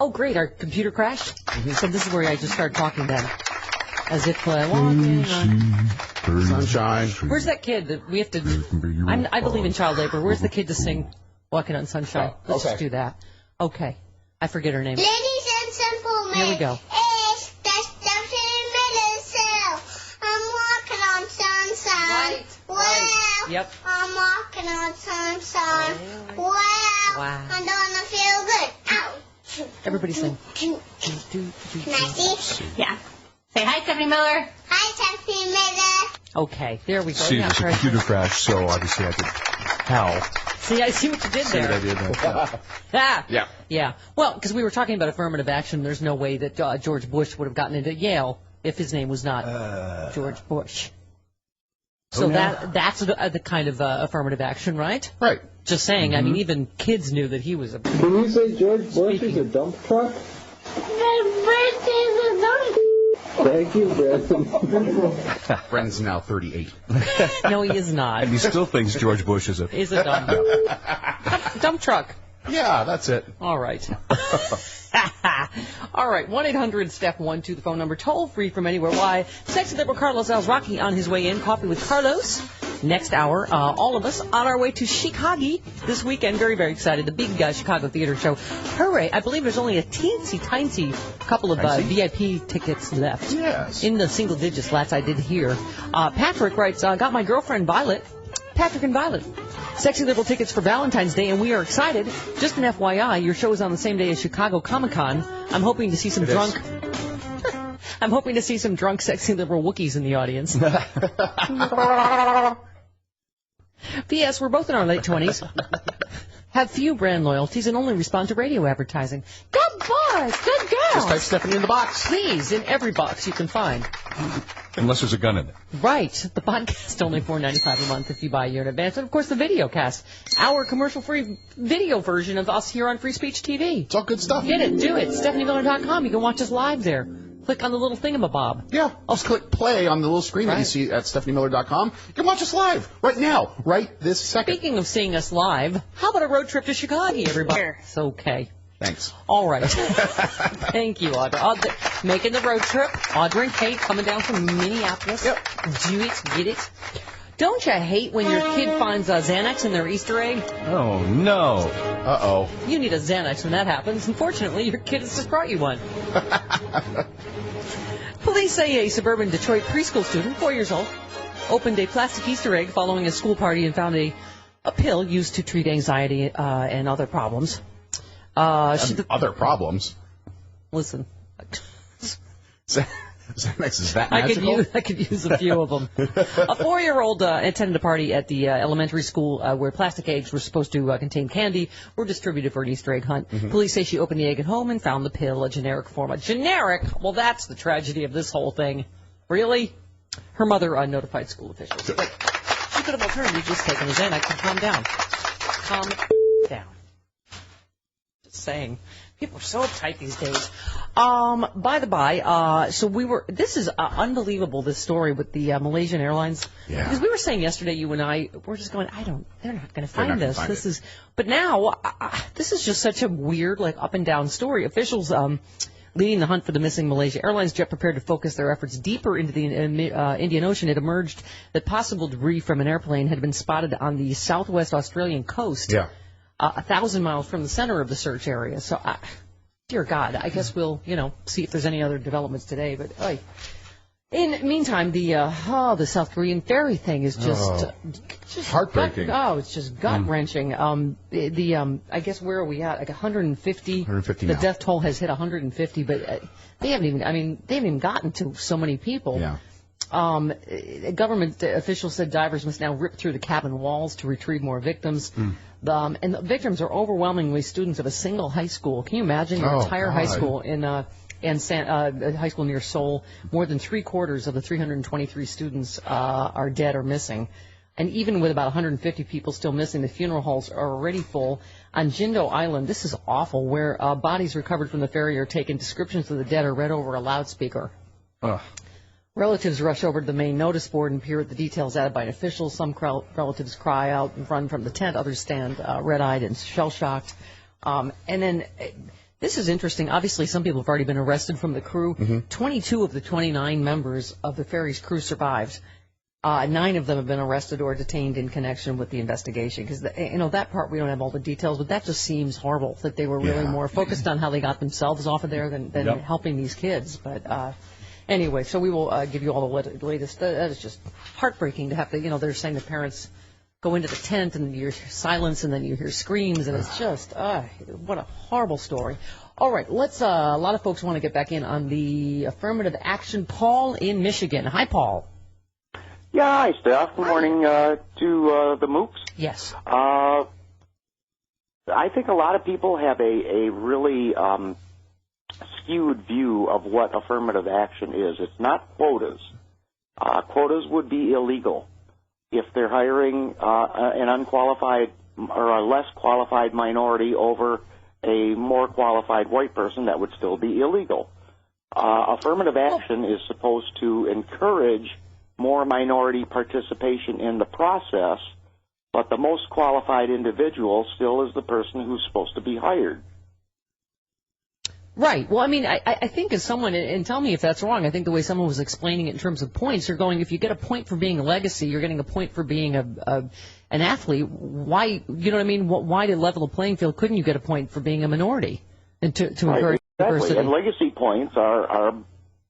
Oh, great, our computer crashed? So this is where I just started talking then. As if walking on sunshine. Where's that kid that we have to... I believe in child labor. Where's the kid to sing Walking on Sunshine? Let's just do that. Okay. I forget her name. Ladies and gentlemen. Here we go. It's the Stephanie I'm walking on sunshine. Right. Yep. I'm walking on sunshine. Wow. I'm gonna feel good. Ow. Everybody sing. Can I see? Yeah. Say hi, Stephanie Miller. Hi, Stephanie Miller. Okay, there we go. See, there's a computer crash, so obviously I could howl. See, I see what you did there. See what I did? Yeah. Yeah. Well, because we were talking about affirmative action, there's no way that George Bush would have gotten into Yale if his name was not George Bush. So that's the kind of affirmative action, right? Right. Just saying. I mean, even kids knew that he was a... Can you say George Bush is a dump truck? Thank you, Brandon. Brandon's now 38. No, he is not. And he still thinks George Bush is a dump truck. Yeah, that's it. All right. All right, 1-800-STEP-1-2, the phone number, toll free from anywhere. Why? Sexy liberal Carlos Alzraki on his way in. Coffee with Carlos. Next hour, all of us on our way to Chicago this weekend. Very, very excited. The big Chicago Theater Show. Hooray. I believe there's only a teensy couple of VIP tickets left. Yes. In the single digits, last I did hear. Patrick writes, got my girlfriend Violet. Patrick and Violet. Sexy Liberal tickets for Valentine's Day, and we are excited. Just an FYI, your show is on the same day as Chicago Comic-Con. I'm hoping to see some drunk... I'm hoping to see some drunk Sexy Liberal Wookiees in the audience. P.S. We're both in our late 20s. Have few brand loyalties and only respond to radio advertising. Good boys, good girls. Just type Stephanie in the box. Please, in every box you can find. Unless there's a gun in it. Right. The podcast only $4.95 a month if you buy a year in advance. And, of course, the video cast. Our commercial-free video version of us here on Free Speech TV. It's all good stuff. Get it. Do it. StephanieMiller.com. You can watch us live there. Click on the little thingamabob. Yeah, just click play on the little screen that you see at StephanieMiller.com. You can watch us live right now, right this second. Speaking of seeing us live, how about a road trip to Chicago, everybody? It's okay. Thanks. All right. Thank you, Audra. Making the road trip. Audra and Kate coming down from Minneapolis. Yep. Do it, get it. Don't you hate when your kid finds a Xanax in their Easter egg? Oh, no. Uh-oh. You need a Xanax when that happens. Unfortunately, your kid has just brought you one. Police say a suburban Detroit preschool student, 4 years old, opened a plastic Easter egg following a school party and found a pill used to treat anxiety and other problems. Other problems? Listen. Xanax is that magical? I could use a few of them. A 4-year-old attended a party at the elementary school where plastic eggs were supposed to contain candy, were distributed for an Easter egg hunt. Police say she opened the egg at home and found the pill, a generic form. A generic? Well, that's the tragedy of this whole thing. Really? Her mother notified school officials. But she could have alternatively just taken the Xanax and calmed down. Calm down. Just saying. People are so uptight these days. By the by, this is unbelievable, this story with the Malaysian Airlines. Yeah. Because we were saying yesterday, you and I, we're just going, they're not going to find this. But now, this is just such a weird, up and down story. Officials, leading the hunt for the missing Malaysia Airlines jet prepared to focus their efforts deeper into the Indian Ocean. It emerged that possible debris from an airplane had been spotted on the southwest Australian coast. Yeah. 1,000 miles from the center of the search area. So, dear God, I guess we'll, see if there's any other developments today. But in the meantime, the South Korean ferry thing is just heartbreaking. It's just gut wrenching. I guess where are we at? 150. 150 The now. death toll has hit 150, but they haven't even gotten to so many people. Yeah. Government officials said divers must now rip through the cabin walls to retrieve more victims. And the victims are overwhelmingly students of a single high school. Can you imagine an entire high school in high school near Seoul? More than 3/4 of the 323 students are dead or missing. And even with about 150 people still missing, the funeral halls are already full. On Jindo Island, this is awful, where bodies recovered from the ferry are taken. Descriptions of the dead are read over a loudspeaker. Relatives rush over to the main notice board and peer at the details added by an official. Some relatives cry out and run from the tent. Others stand red-eyed and shell-shocked. And then This is interesting. Obviously, some people have already been arrested from the crew. 22 of the 29 members of the ferry's crew survived. 9 of them have been arrested or detained in connection with the investigation. Because, that part we don't have all the details, but that just seems horrible that they were really more focused on how they got themselves off of there than helping these kids. But anyway, so we will give you all the latest. That is just heartbreaking to have to, they're saying the parents go into the tent and you hear silence and then you hear screams, and it's just, what a horrible story. All right, let's, a lot of folks want to get back in on the affirmative action. Paul in Michigan. Hi, Paul. Yeah, hi, Steph. Good morning to the MOOCs. Yes. I think a lot of people have a really skewed view of what affirmative action is. It's not quotas. Quotas would be illegal. If they're hiring an unqualified or a less qualified minority over a more qualified white person, that would still be illegal. Affirmative action is supposed to encourage more minority participation in the process, but the most qualified individual still is the person who's supposed to be hired. Right. Well, I mean, I think as someone, and tell me if that's wrong, I think the way someone was explaining it in terms of points, you're going, if you get a point for being a legacy, you're getting a point for being an athlete. Why, you know what I mean? Why to level the playing field couldn't you get a point for being a minority? And to encourage diversity? And legacy points are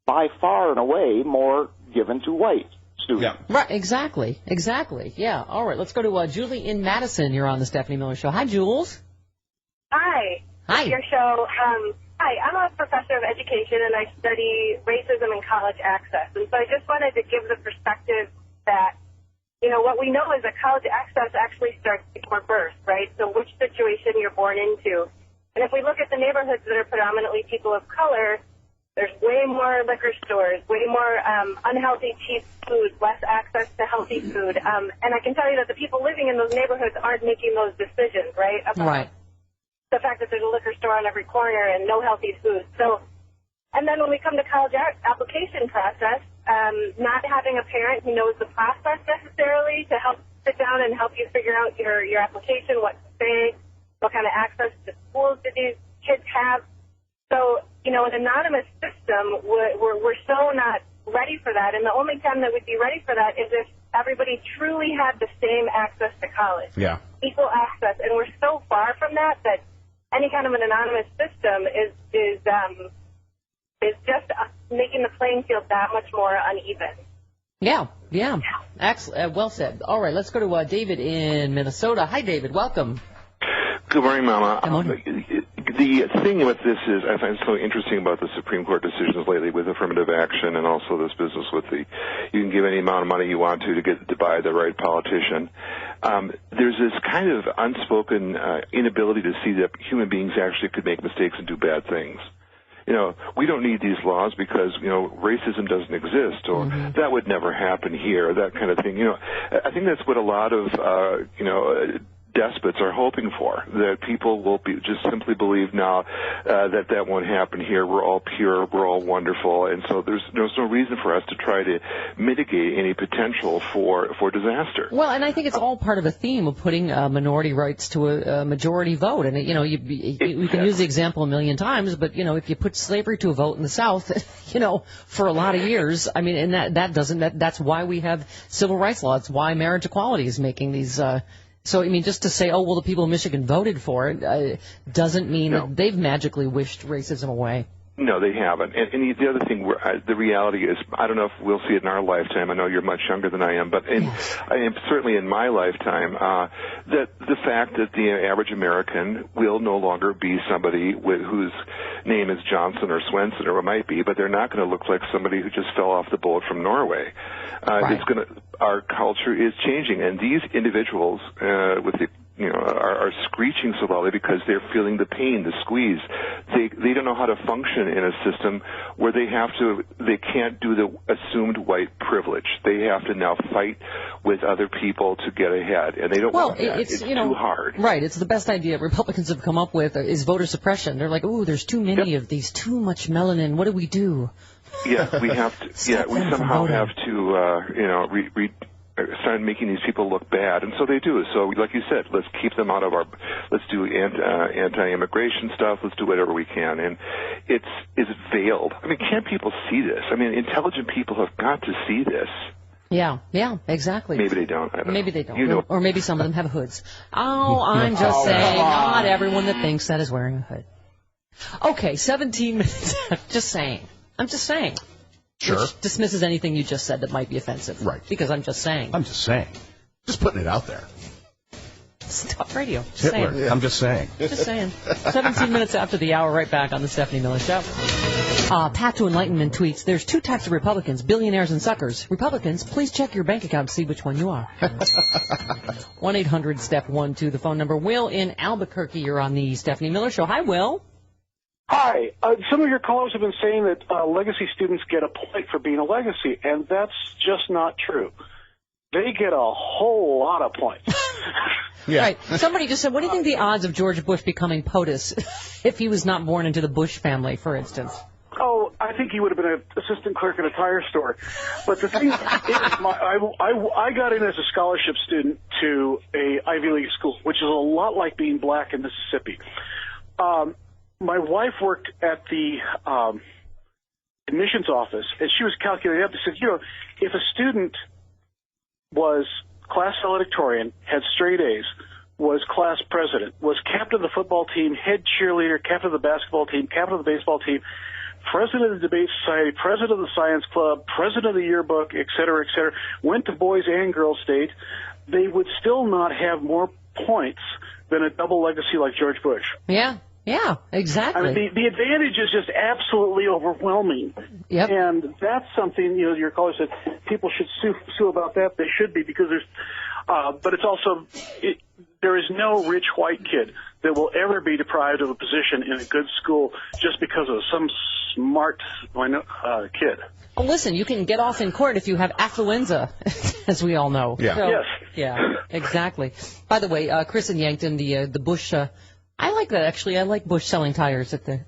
by far and away more given to white students. Yeah. Right, exactly. Yeah. All right, let's go to Julie in Madison. You're on the Stephanie Miller Show. Hi, Jules. Hi. Hi. Your show. Hi, I'm a professor of education, and I study racism and college access. And so I just wanted to give the perspective that, what we know is that college access actually starts before birth, right? So which situation you're born into. And if we look at the neighborhoods that are predominantly people of color, there's way more liquor stores, way more unhealthy, cheap food, less access to healthy food. And I can tell you that the people living in those neighborhoods aren't making those decisions, right? Right. The fact that there's a liquor store on every corner and no healthy food. So, and then when we come to college application process, not having a parent who knows the process necessarily to help sit down and help you figure out your application, what to say, what kind of access to schools do these kids have. So, an anonymous system, we're so not ready for that. And the only time that we'd be ready for that is if everybody truly had the same access to college. Yeah. Equal access. And we're so far from that any kind of an anonymous system is just making the playing field that much more uneven. Yeah. Excellent. Well said. All right, let's go to David in Minnesota. Hi, David. Welcome. Good morning, Mama. Good morning. The thing with this is, I find so interesting about the Supreme Court decisions lately with affirmative action and also this business with you can give any amount of money you want to buy the right politician. There's this kind of unspoken inability to see that human beings actually could make mistakes and do bad things. We don't need these laws because, racism doesn't exist, or that would never happen here, that kind of thing. I think that's what a lot of, despots are hoping for, that people will just simply believe now that won't happen here. We're all pure, we're all wonderful, and so there's no reason for us to try to mitigate any potential for disaster. Well, and I think it's all part of a theme of putting minority rights to a majority vote. And, we can use the example a million times, but, if you put slavery to a vote in the South, for a lot of years, I mean, and that's why we have civil rights laws. It's why marriage equality is making these So, I mean, just to say, oh, well, the people of Michigan voted for it, doesn't mean that they've magically wished racism away. No, they haven't. And the other thing, the reality is, I don't know if we'll see it in our lifetime. I know you're much younger than I am, but certainly in my lifetime, that the fact that the average American will no longer be somebody whose name is Johnson or Swenson or it might be, but they're not going to look like somebody who just fell off the boat from Norway. Our culture is changing, and these individuals are screeching so loudly because they're feeling the pain, the squeeze. They don't know how to function in a system where they can't do the assumed white privilege. They have to now fight with other people to get ahead, and they don't want that. It's too hard. Right. It's the best idea Republicans have come up with is voter suppression. They're like, oh, there's too many of these, too much melanin. What do we do? Yeah, we have to. We somehow have to, started making these people look bad, and so they do. So, like you said, let's keep them out of our. Let's do anti-immigration stuff. Let's do whatever we can, and it's veiled. I mean, can't people see this? I mean, intelligent people have got to see this. Yeah, exactly. Maybe they don't. I don't maybe know. they don't. You know. Or maybe some of them have hoods. Oh, I'm just saying, not everyone that thinks that is wearing a hood. Okay, 17 minutes. Just saying. I'm just saying. Sure. Which dismisses anything you just said that might be offensive. Right. Because I'm just saying. I'm just saying. Just putting it out there. Stop radio. Just Hitler. saying. I'm just saying. Just saying. 17 minutes after the hour, right back on the Stephanie Miller Show. Path to Enlightenment tweets, there's two types of Republicans, billionaires and suckers. Republicans, please check your bank account to see which one you are. 1-800-STEP-12, the phone number. Will in Albuquerque, you're on the Stephanie Miller Show. Hi, Will. Hi. Some of your callers have been saying that legacy students get a point for being a legacy, and that's just not true. They get a whole lot of points. Yeah. Right. Somebody just said, what do you think the odds of George Bush becoming POTUS if he was not born into the Bush family, for instance? Oh, I think he would have been an assistant clerk at a tire store. But the thing is, I got in as a scholarship student to a Ivy League school, which is a lot like being black in Mississippi. My wife worked at the admissions office, and she was calculating up. She said, if a student was class valedictorian, had straight A's, was class president, was captain of the football team, head cheerleader, captain of the basketball team, captain of the baseball team, president of the debate society, president of the science club, president of the yearbook, et cetera, went to boys and girls state, they would still not have more points than a double legacy like George Bush. Yeah, exactly. I mean, the advantage is just absolutely overwhelming. Yep. And that's something, your caller said people should sue about that. They should be, because there's, but it's also, there is no rich white kid that will ever be deprived of a position in a good school just because of some smart kid. Well, listen, you can get off in court if you have affluenza, as we all know. Yeah. So, Yes. Yeah, exactly. By the way, Chris in Yankton, the Bush, I like that, actually. I like Bush selling tires at the,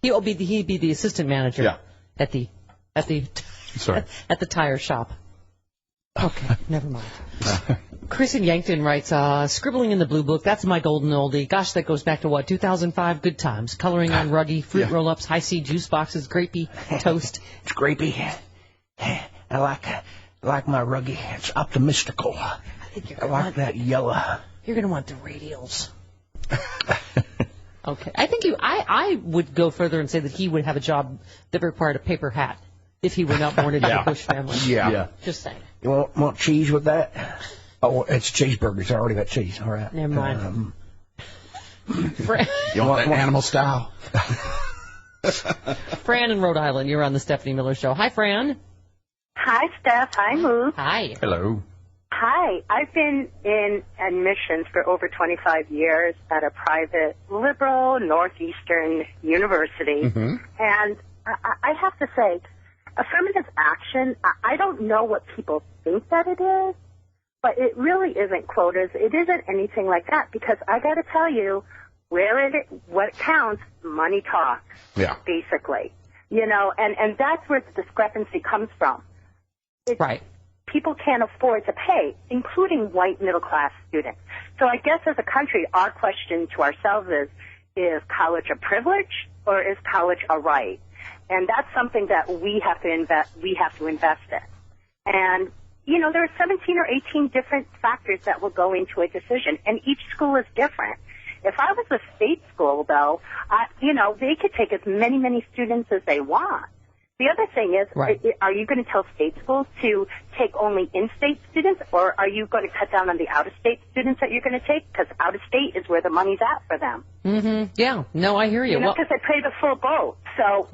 he'd be the assistant manager at the tire shop. Okay, never mind. Chris in Yankton writes, scribbling in the blue book, that's my golden oldie. Gosh, that goes back to what, 2005? Good times. Coloring on ruggy, fruit roll-ups, high-C juice boxes, grapey, toast. It's grapey. I like my ruggy. It's optimistical. I like that yellow. You're going to want the radials. Okay. I think I would go further and say that he would have a job that required a paper hat if he were not born into the Bush family. Yeah. Just saying. You want cheese with that? Oh, it's cheeseburgers. I already got cheese. All right. Never mind. You want that animal style? Fran in Rhode Island, you're on the Stephanie Miller Show. Hi, Fran. Hi, Steph. Hi, Moo. Hi. Hello. Hi. I've been in admissions for over 25 years at a private liberal Northeastern university. Mm-hmm. And I have to say, affirmative action, I don't know what people think that it is, but it really isn't quotas. It isn't anything like that, because I got to tell you, what counts, money talks, basically. And that's where the discrepancy comes from. Right. People can't afford to pay, including white middle-class students. So I guess as a country, our question to ourselves is college a privilege or is college a right? And that's something that we have to invest in. And, there are 17 or 18 different factors that will go into a decision, and each school is different. If I was a state school, though, they could take as many students as they want. The other thing is, are you going to tell state schools to take only in-state students, or are you going to cut down on the out-of-state students that you're going to take? Because out-of-state is where the money's at for them. Mm-hmm. Yeah. No, I hear you. Because they pay the full boat. So,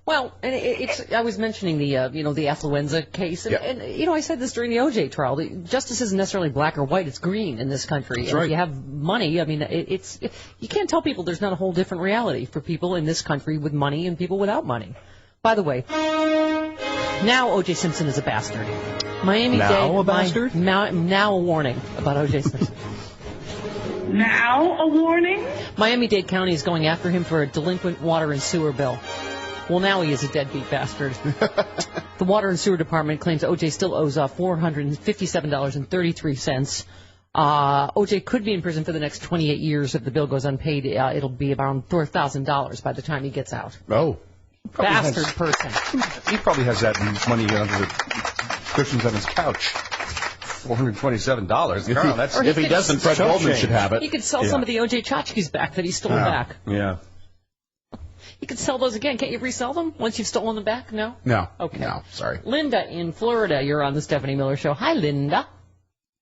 Well, and I was mentioning the affluenza case, and I said this during the OJ trial. The justice isn't necessarily black or white; it's green in this country. That's and right. if you have money, I mean, you can't tell people there's not a whole different reality for people in this country with money and people without money. By the way, now O.J. Simpson is a bastard. Now a bastard? Now a warning about O.J. Simpson. Now a warning? Miami-Dade County is going after him for a delinquent water and sewer bill. Well, now he is a deadbeat bastard. The Water and Sewer Department claims O.J. still owes $457.33. O.J. could be in prison for the next 28 years if the bill goes unpaid. It'll be around $4,000 by the time he gets out. Oh. Bastard person. He probably has that money under the cushions on his couch. $427. If he doesn't, Fred Goldman should have it. He could sell some of the O.J. tchotchkes back that he stole back. Yeah. You could sell those again. Can't you resell them once you've stolen them back? No? No. Okay. No, sorry. Linda in Florida, you're on the Stephanie Miller Show. Hi, Linda.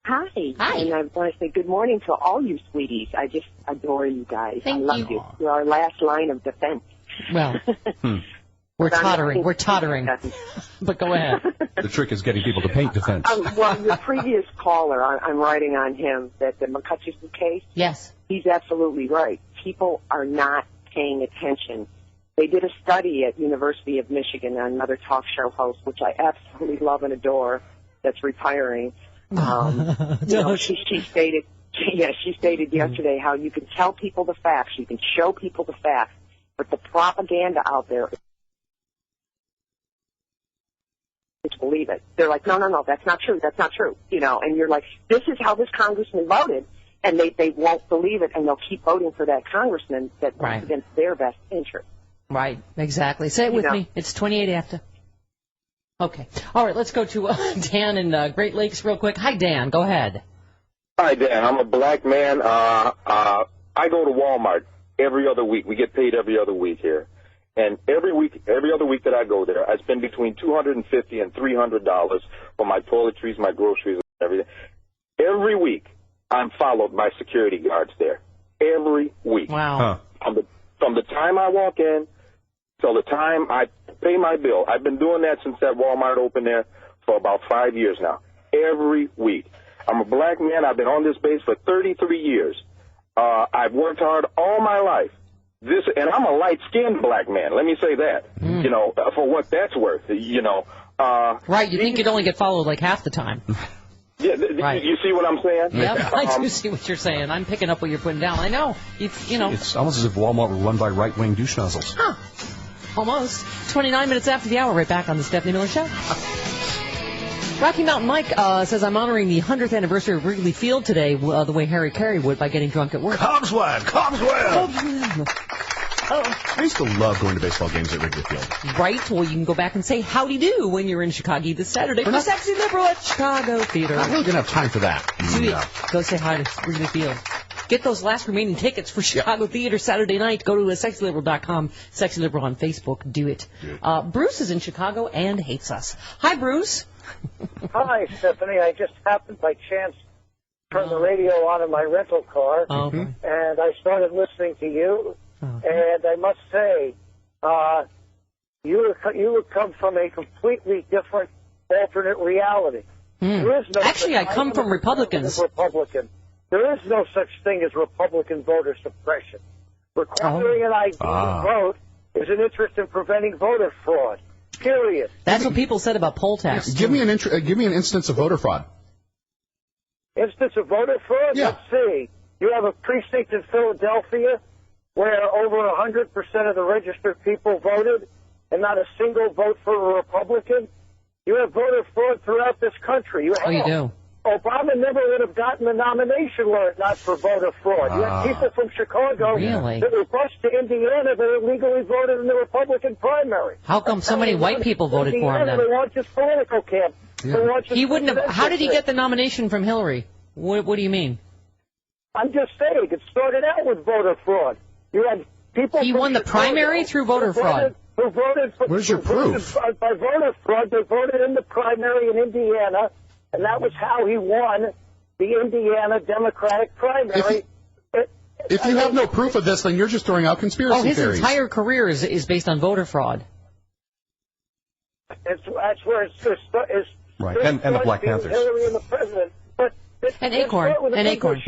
Hi. Hi. And I want to say good morning to all you sweeties. I just adore you guys. Thank I love you. You're our last line of defense. Well, we're tottering. We're tottering. But go ahead. The trick is getting people to paint defense. Well, your previous caller, I'm writing on him, that the McCutcheon case. Yes. He's absolutely right. People are not paying attention. They did a study at University of Michigan, another talk show host, which I absolutely love and adore, that's retiring. She stated yesterday how you can tell people the facts, you can show people the facts, but the propaganda out there is to believe it. They're like, no, that's not true, and you're like, this is how this congressman voted, and they won't believe it, and they'll keep voting for that congressman that works against their best interest. Right, exactly. Say it with me. It's 28 after. Okay. All right, let's go to Dan in Great Lakes real quick. Hi, Dan. Go ahead. Hi, Dan. I'm a black man. I go to Walmart every other week. We get paid every other week here. And every other week that I go there, I spend between $250 and $300 for my toiletries, my groceries, and everything. Every week, I'm followed by security guards there. Every week. Wow. From the time I walk in till the time I pay my bill. I've been doing that since that Walmart opened there for about 5 years now. Every week. I'm a black man. I've been on this base for 33 years. I've worked hard all my life. And I'm a light-skinned black man. Let me say that. For what that's worth. Right. You think you'd only get followed like half the time. Yeah. Right. You see what I'm saying? Yeah, I do see what you're saying. I'm picking up what you're putting down. I know. It's almost as if Walmart were run by right-wing douche nozzles. Huh. Almost. 29 minutes after the hour, right back on the Stephanie Miller Show. Rocky Mountain Mike says, I'm honoring the 100th anniversary of Wrigley Field today the way Harry Carey would by getting drunk at work. Cobswab! Oh, I used to love going to baseball games at Wrigley Field. Right. Well, you can go back and say howdy do when you're in Chicago this Saturday for Sexy Liberal at Chicago Theater. I'm not really going to have time for that. Go say hi to Wrigley Field. Get those last remaining tickets for Chicago Theater Saturday night. Go to sexyliberal.com. Sexy Liberal on Facebook. Do it. Bruce is in Chicago and hates us. Hi, Bruce. Hi, Stephanie. I just happened by chance to turn the radio on in my rental car, and I started listening to you. And I must say, you come from a completely different alternate reality. There is no Actually, I come from Republicans. There is no such thing as Republican voter suppression. Requiring an ID to vote is an interest in preventing voter fraud. Period. That's what people said about poll tax. Give me an instance of voter fraud. Instance of voter fraud? Yeah. Let's see. You have a precinct in Philadelphia where over 100% of the registered people voted and not a single vote for a Republican. You have voter fraud throughout this country. You do. Obama never would have gotten the nomination were it not for voter fraud. You have people from Chicago that were bused to Indiana that illegally voted in the Republican primary. How come so many white people voted for him then? They want his political camp. He wouldn't have. How did he get the nomination from Hillary? What do you mean? I'm just saying, it started out with voter fraud. You had people. He won the primary through voter fraud. Who voted for? Where's your proof? By voter fraud, they voted in the primary in Indiana, and that was how he won the Indiana Democratic primary. If you have no proof of this, then you're just throwing out conspiracy theories. His entire career is based on voter fraud. That's where it's right. And the Black Panthers. Hillary and the president. An acorn.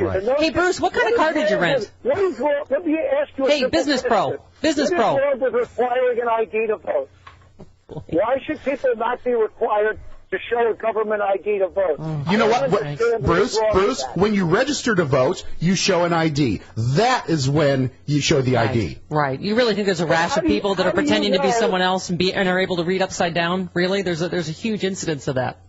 Right. Hey, Bruce, what kind of car did you rent? Let me ask you Hey, Business Pro. Business Pro. What is wrong with requiring an ID to vote? Why should people not be required to show a government ID to vote. You know what, Bruce, when you register to vote, you show an ID. That is when you show the ID. Right. You really think there's a rash of people that are pretending to be someone else and are able to read upside down? Really? There's a huge incidence of that.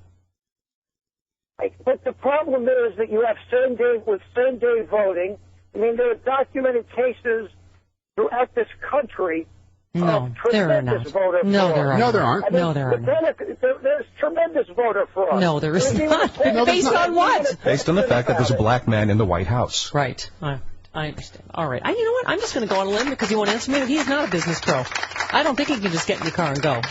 But the problem is that you have same-day voting. I mean, there are documented cases throughout this country. No, there are not. No, there aren't. No, there aren't. No, there aren't. There's tremendous voter fraud. No, there is not. Based on what? Based on the fact that there's a black man in the White House. Right. I understand. All right. You know what? I'm just going to go on a limb because he won't answer me that he is not a business pro. I don't think he can just get in the car and go.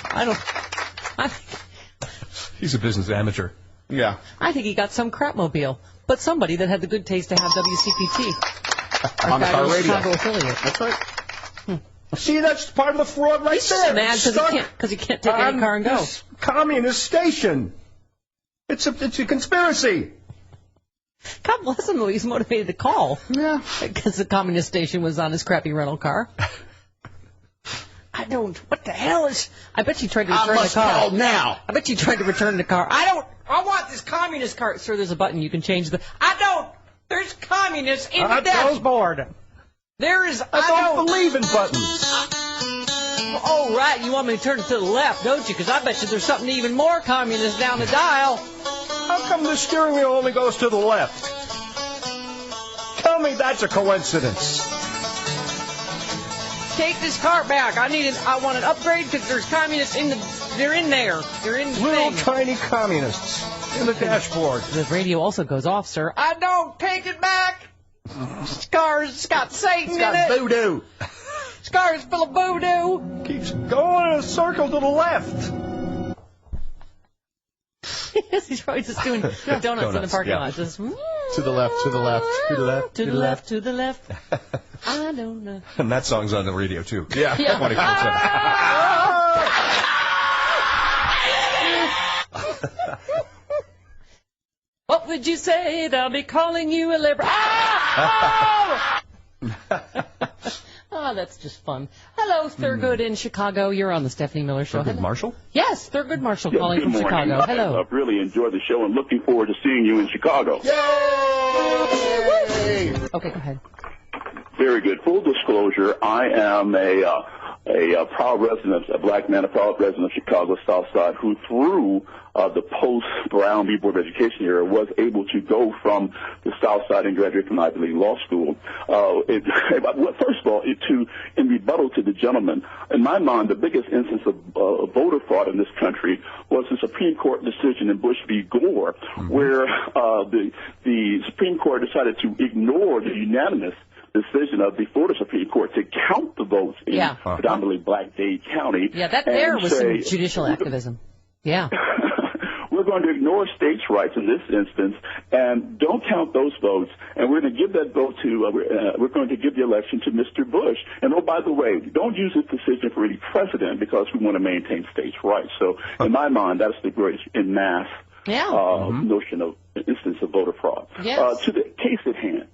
He's a business amateur. Yeah. I think he got some crapmobile, but somebody that had the good taste to have WCPT. On the car radio. Chicago affiliate. That's right. See, that's part of the fraud right there. Mad because he can't take any car and go. This communist station. It's a conspiracy. God bless him, though. He's motivated to call. Yeah. Because the communist station was on his crappy rental car. What the hell is... I bet you tried to return the car. Call now. I bet you tried to return the car. I want this communist car. Sir, there's a button you can change the... There's communists in the dashboard. There is... I don't believe in buttons. Oh, right. You want me to turn it to the left, don't you? Because I bet you there's something even more communist down the dial. How come the steering wheel only goes to the left? Tell me that's a coincidence. Take this car back. I want an upgrade because there's communists they're in there. They're in the Little thing. tiny communists in the dashboard. The radio also goes off, sir. I don't take it back. This car's got Satan in it. It's got voodoo. This car's full of voodoo. Keeps going in a circle to the left. Yes, he's probably just doing donuts in the parking lot. Just to the left, to the left, to the left, to the left, to the left. I don't know. And that song's on the radio, too. Yeah. 24/7. What would you say? They'll be calling you a liberal. Oh, that's just fun. Hello, Thurgood in Chicago. You're on the Stephanie Miller Show. Thurgood Marshall? Yes, Thurgood Marshall calling from Chicago. Hello. I've really enjoyed the show and looking forward to seeing you in Chicago. Yay! Okay, go ahead. Very good. Full disclosure, I am a proud resident, a black man, a proud resident of Chicago South Side, who through the post-Brown v. Board of Education era was able to go from the South Side and graduate from Ivy League Law School. First of all, in rebuttal to the gentleman, in my mind, the biggest instance of voter fraud in this country was the Supreme Court decision in Bush v. Gore, where the Supreme Court decided to ignore the unanimous decision of the Florida Supreme Court to count the votes in predominantly black Dade County. Yeah, that there was some judicial activism. Yeah. We're going to ignore states' rights in this instance and don't count those votes, and we're going to give that vote to, we're going to give the election to Mr. Bush. And oh, by the way, don't use this decision for any precedent because we want to maintain states' rights. So in my mind, that's the great en masse notion of instance of voter fraud. Yes. To the case at hand,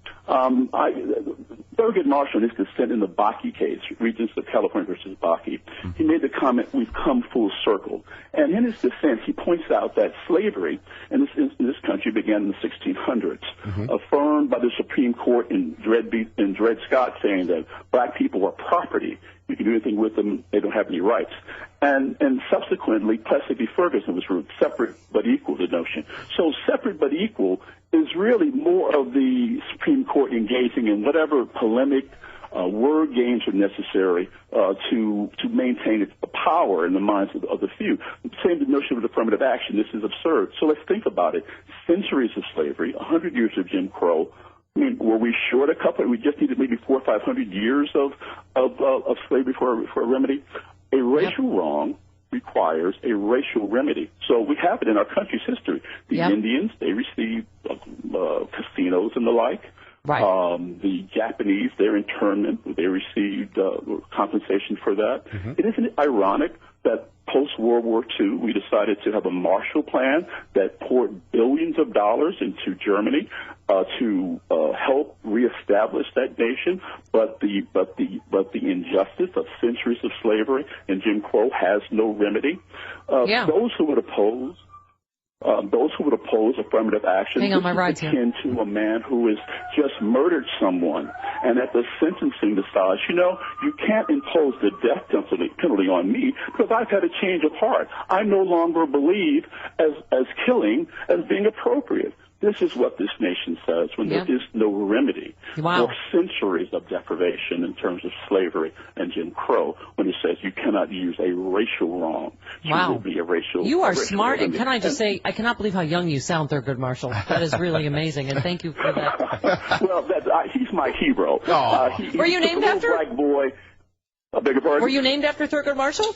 Thurgood Marshall, in his dissent in the Bakke case, Regents of California versus Bakke, he made the comment, "We've come full circle." And in his dissent, he points out that slavery in this country began in the 1600s, affirmed by the Supreme Court in Dred Scott, saying that black people were property. You can do anything with them; they don't have any rights. And subsequently, Plessy v. Ferguson was ruled separate but equal, the notion. So separate but equal is really more of the Supreme Court engaging in whatever polemic word games are necessary to maintain its power in the minds of the few. Same the notion of affirmative action. This is absurd. So let's think about it. Centuries of slavery, 100 years of Jim Crow. I mean, were we short a couple? We just needed maybe 400 or 500 years of slavery for a remedy. A racial wrong requires a racial remedy. So we have it in our country's history. The Indians, they received casinos and the like. Right. The Japanese, their internment, they received compensation for that. Isn't it ironic that post-World War II, we decided to have a Marshall Plan that poured billions of dollars into Germany to help reestablish that nation, but the injustice of centuries of slavery and Jim Crow has no remedy. Those who would oppose those who would oppose affirmative action, Hang on, my ride's this is akin to a man who has just murdered someone, and at the sentencing decides, you can't impose the death penalty on me because I've had a change of heart. I no longer believe as killing as being appropriate. This is what this nation says when there is no remedy for centuries of deprivation in terms of slavery and Jim Crow, when it says you cannot use a racial wrong to be a racial. You are smart, and can I just say, I cannot believe how young you sound, Thurgood Marshall. That is really amazing, and thank you for that. Well, he's my hero. Were you named after? Black boy. I beg your pardon? Were you named after Thurgood Marshall?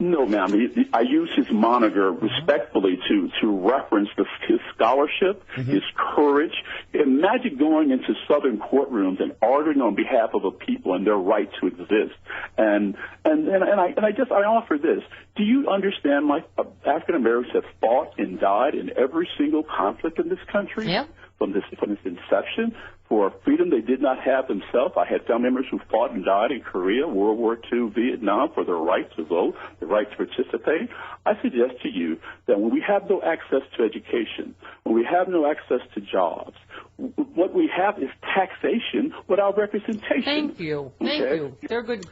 No, ma'am. I use his moniker respectfully to reference his scholarship, his courage. Imagine going into Southern courtrooms and arguing on behalf of a people and their right to exist. And I offer this. Do you understand my African Americans have fought and died in every single conflict in this country? Yeah. From its inception, for freedom they did not have themselves. I had family members who fought and died in Korea, World War II, Vietnam, for their right to vote, the right to participate. I suggest to you that when we have no access to education, when we have no access to jobs, what we have is taxation without representation. Thank you. Thank you. They're good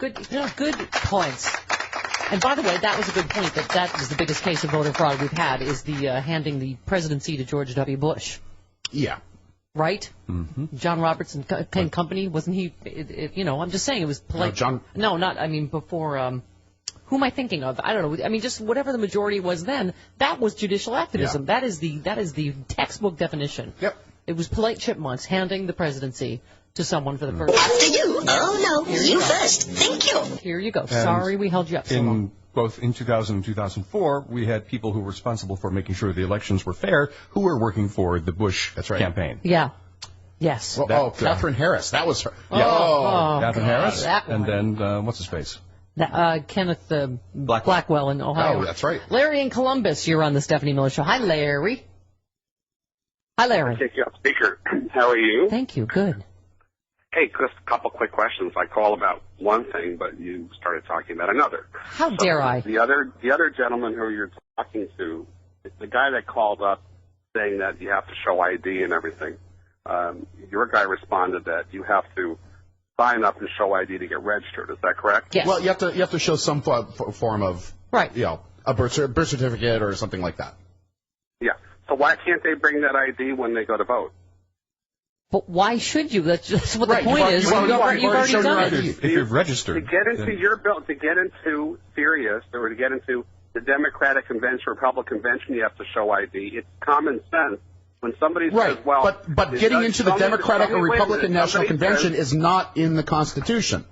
points. And by the way, that was a good point, that is the biggest case of voter fraud we've had, is the handing the presidency to George W. Bush. Yeah. Right? Mm-hmm. John Roberts and Company, wasn't he? I'm just saying it was polite. Before. Who am I thinking of? I don't know. I mean, just whatever the majority was then. That was judicial activism. Yeah. That is the textbook definition. Yep. It was polite chipmunks handing the presidency to someone for the first time. After you. Oh no, you first. Thank you. Here you go. Sorry we held you up so long. Both in 2000 and 2004, we had people who were responsible for making sure the elections were fair, who were working for the Bush campaign. Yeah. Yes. Well, Catherine Harris. That was her. Catherine Harris. And then, what's his face? Kenneth Blackwell in Ohio. Oh, that's right. Larry in Columbus, you're on the Stephanie Miller Show. Hi, Larry. Hi, Larry. I'll take you off speaker. How are you? Thank you. Good. Hey, just a couple quick questions. I call about one thing, but you started talking about another. How dare I? The other gentleman who you're talking to, the guy that called up saying that you have to show ID and everything, your guy responded that you have to sign up and show ID to get registered. Is that correct? Yes. Well, you have to show some form of a birth certificate or something like that. Yeah. So why can't they bring that ID when they go to vote? But why should you? That's what the point is. You've already done it. If you've registered. To get into your bill, to get into Sirius, or to get into the Democratic Convention, Republican Convention, you have to show ID. It's common sense. When somebody says, well... But getting into the Democratic or Republican National Convention is not in the Constitution.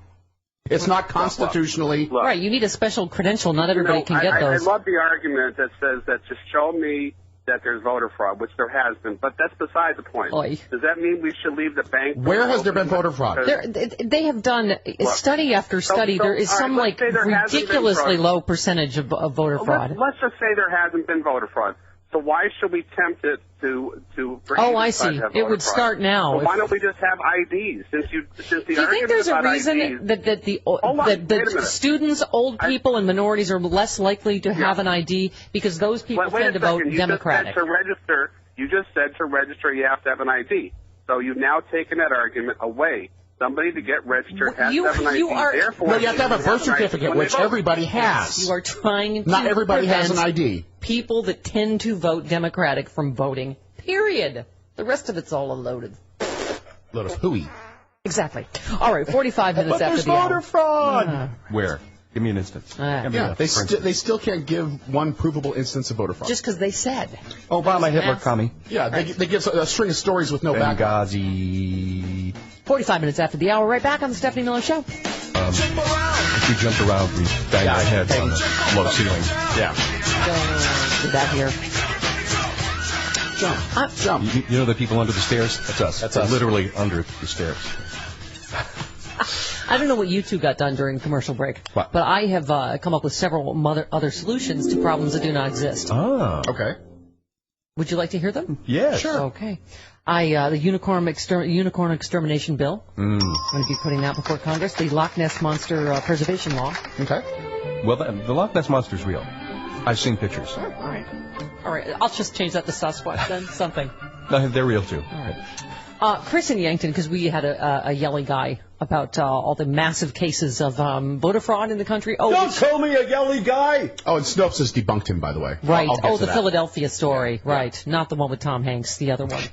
It's not constitutionally... Right, you need a special credential. Not everybody can get those. I love the argument that says that just show me that there's voter fraud, which there has been, but that's beside the point. Oy. Does that mean we should leave the bank? Where has there been voter fraud? They have done study after study. There is some ridiculously low percentage of voter fraud. Let's just say there hasn't been voter fraud. So why should we tempt it to bring I see. It would start now. Well, why don't we just have IDs? Since the Do you think there's a reason that the students, old people, and minorities are less likely to have an ID because those people tend to vote Democratic? You just said to register you have to have an ID. So you've now taken that argument away. Somebody to get registered has to have an ID. Well, you have to have a birth certificate, which everybody has. You are trying to Not everybody has an ID. People that tend to vote Democratic from voting, period. The rest of it's all a loaded hooey. Exactly. All right, 45 minutes after the hour. But there's voter fraud! Where? Give me an instance. They still can't give one provable instance of voter fraud. Just because they said. Obama, Hitler, commie. Yeah, they give a string of stories with no background. Benghazi. 45 minutes after the hour, right back on the Stephanie Miller Show. If we jumped around and banged our heads on the low ceiling. Yeah. Did that here. Jump. You know the people under the stairs? That's us. That's us. Literally under the stairs. I don't know what you two got done during commercial break, but I have come up with several other solutions to problems that do not exist. Oh. Okay. Would you like to hear them? Yes. Sure. Okay. The unicorn extermination bill. I'm going to be putting that before Congress. The Loch Ness Monster preservation law. Okay. Well, the Loch Ness Monster's real. I've seen pictures. All right. I'll just change that to Sasquatch then. Something. No, they're real too. All right. Chris in Yankton, because we had a yelly guy about all the massive cases of voter fraud in the country. Oh, don't call me a yelly guy. Oh, and Snopes has debunked him, by the way. Right. I'll the Philadelphia story. Yeah. Right. Not the one with Tom Hanks. The other one.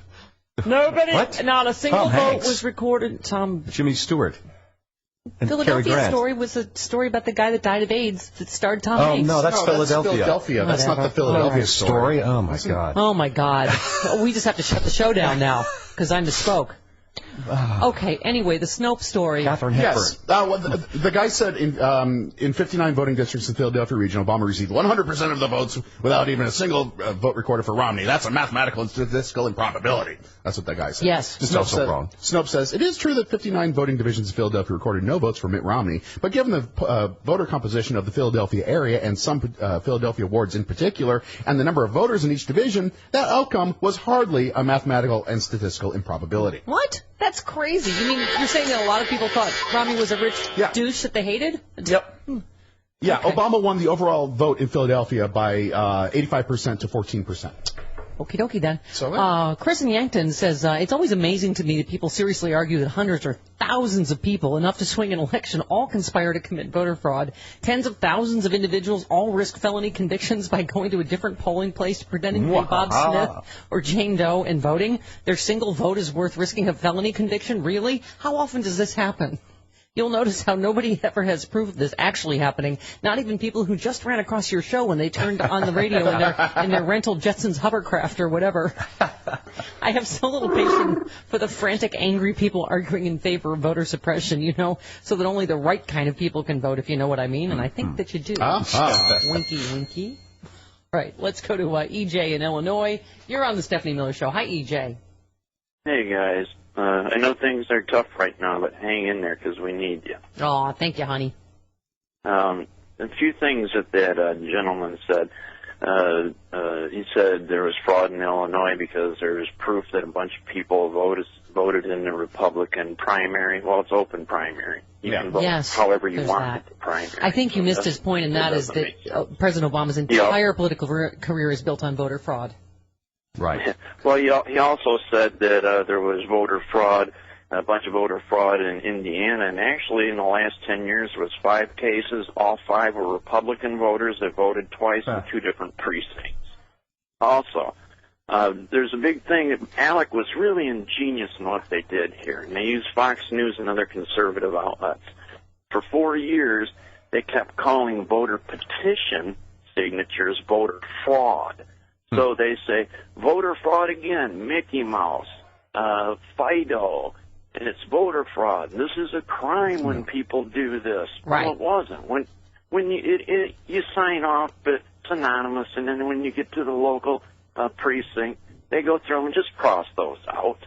Nobody. What? Not a single Tom vote Hanks. was recorded. Jimmy Stewart. And Philadelphia story was a story about the guy that died of AIDS that starred Tom Hanks. Oh, no, that's Philadelphia. Philadelphia. That's not the Philadelphia story. Oh, my God. Oh, my God. We just have to shut the show down now because I misspoke. Okay, anyway, the Snopes story. Catherine Hepburn. Yes. The guy said in 59 voting districts in Philadelphia region, Obama received 100% of the votes without even a single vote recorded for Romney. That's a mathematical and statistical improbability. That's what that guy said. Yes. It's also wrong. Snopes says, it is true that 59 voting divisions in Philadelphia recorded no votes for Mitt Romney, but given the voter composition of the Philadelphia area and some Philadelphia wards in particular, and the number of voters in each division, that outcome was hardly a mathematical and statistical improbability. What? That's crazy. You mean you're saying that a lot of people thought Romney was a rich douche that they hated? Yep. Yeah, okay. Obama won the overall vote in Philadelphia by 85% to 14%. Okie dokie then. So, Chris in Yankton says, it's always amazing to me that people seriously argue that hundreds or thousands of people, enough to swing an election, all conspire to commit voter fraud. Tens of thousands of individuals all risk felony convictions by going to a different polling place, pretending to be Bob Smith or Jane Doe and voting. Their single vote is worth risking a felony conviction? Really? How often does this happen? You'll notice how nobody ever has proof of this actually happening. Not even people who just ran across your show when they turned on the radio in their rental Jetsons hovercraft or whatever. I have so little patience for the frantic, angry people arguing in favor of voter suppression, so that only the right kind of people can vote, if you know what I mean. And I think that you do. Winky, winky. Right, let's go to EJ in Illinois. You're on the Stephanie Miller Show. Hi, EJ. Hey, guys. I know things are tough right now, but hang in there because we need you. Oh, thank you, honey. A few things that gentleman said. He said there was fraud in Illinois because there was proof that a bunch of people voted in the Republican primary. Well, it's open primary. You can vote however you want at the primary. I think you missed his point, and that is that President Obama's entire political career is built on voter fraud. Right. Well, he also said that there was voter fraud, a bunch of voter fraud in Indiana, and actually in the last 10 years there was 5 cases. All 5 were Republican voters that voted twice in 2 different precincts. Also, there's a big thing. ALEC was really ingenious in what they did here, and they used Fox News and other conservative outlets. For 4 years, they kept calling voter petition signatures voter fraud. So they say, voter fraud again, Mickey Mouse, Fido, and it's voter fraud. This is a crime when people do this. Right. Well, it wasn't. When you sign off, but it's anonymous, and then when you get to the local precinct, they go through and just cross those out.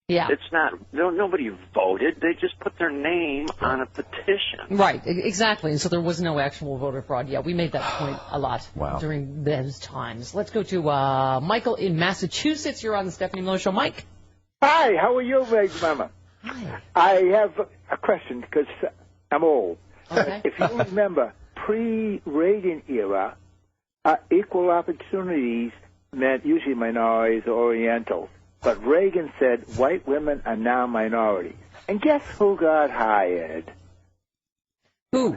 Yeah. It's not, nobody voted. They just put their name on a petition. Right, exactly. And so there was no actual voter fraud. Yeah, we made that point a lot during those times. Let's go to Michael in Massachusetts. You're on the Stephanie Miller Show. Mike. Hi, how are you, Big Mama? Hi. I have a question because I'm old. Okay. If you remember, pre-Reagan era, equal opportunities meant usually minorities or Orientals. But Reagan said white women are now minorities. And guess who got hired? Who?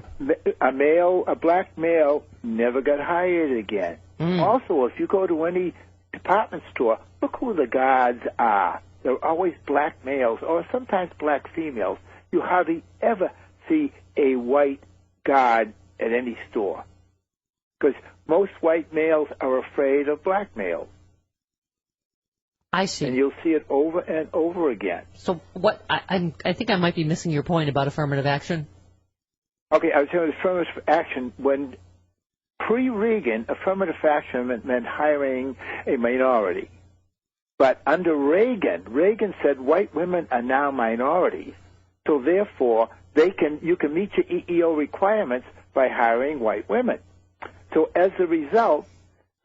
A black male never got hired again. Also, if you go to any department store, look who the guards are. They're always black males or sometimes black females. You hardly ever see a white guard at any store. Because most white males are afraid of black males. I see. And you'll see it over and over again. So what? I think I might be missing your point about affirmative action. Okay, I was saying affirmative action. When pre-Reagan, affirmative action meant hiring a minority. But under Reagan said white women are now minorities. So therefore, you can meet your EEO requirements by hiring white women. So as a result,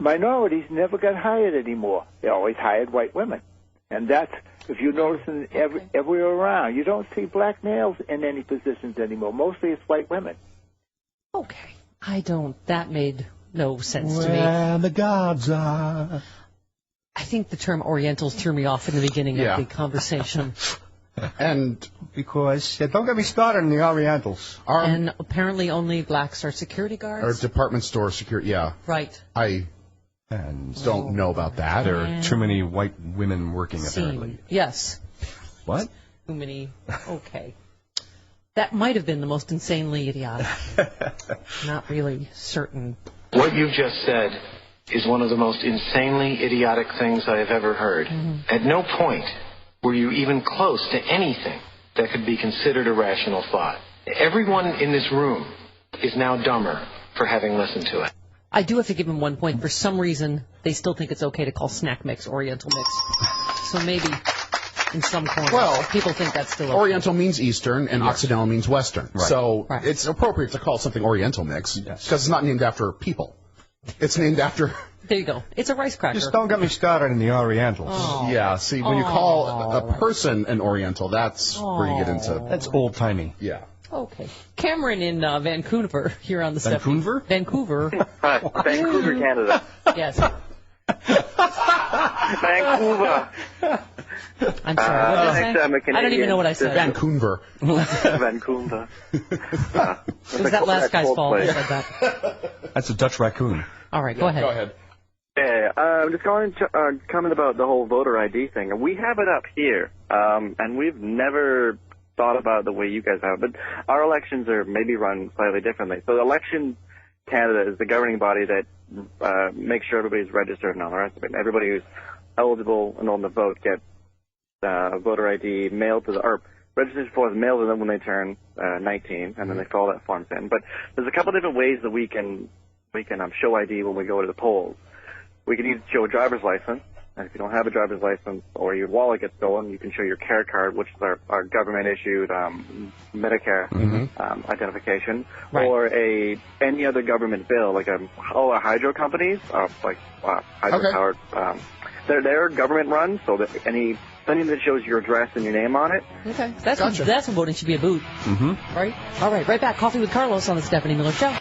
minorities never got hired anymore. They always hired white women. And that's, if you notice everywhere around, you don't see black males in any positions anymore. Mostly it's white women. Okay. That made no sense to me. Where the gods are. I think the term Orientals threw me off in the beginning of the conversation. And because, don't get me started on the Orientals. And apparently only blacks are security guards? Or department store security, yeah. Right. I don't know about that. There are too many white women working, apparently. Yes. What? Too many. Okay. That might have been the most insanely idiotic. Not really certain. What you've just said is one of the most insanely idiotic things I have ever heard. At no point were you even close to anything that could be considered a rational thought. Everyone in this room is now dumber for having listened to it. I do have to give him 1 point. For some reason, they still think it's okay to call snack mix Oriental mix. So maybe in some corner, people think that's still okay. Oriental means Eastern, and Occidental means Western. Right. So it's appropriate to call something Oriental mix, because it's not named after people. It's named after... There you go. It's a rice cracker. Just don't get me started in the Orientals. Oh. Yeah, see, when you call a person an Oriental, that's where you get into... That's old-timey. Yeah. Okay. Cameron in Vancouver, here on the Vancouver? Vancouver. Vancouver, Canada. Yes. Vancouver. I'm sorry. What did I say? I don't even know what I said. Vancouver. Vancouver. It was that last guy's fault I said that. That's a Dutch raccoon. All right, go ahead. Go ahead. Yeah, I'm just going to comment about the whole voter ID thing. We have it up here, and we've never thought about it the way you guys have. But our elections are maybe run slightly differently. So the Election Canada is the governing body that makes sure everybody's registered and all the rest of it. Everybody who's eligible and on the vote gets voter ID mailed to or registration forms mailed to them when they turn 19, and then they fill all that forms in. But there's a couple different ways that we can show ID when we go to the polls. We can either show a driver's license, and if you don't have a driver's license or your wallet gets stolen, you can show your care card, which is our government-issued Medicare identification, or any other government bill, like our hydro companies, like hydropower. They're government-run, so that anything that shows your address and your name on it. Okay, that's what voting should be about. Right? All right, right back. Coffee with Carlos on the Stephanie Miller Show.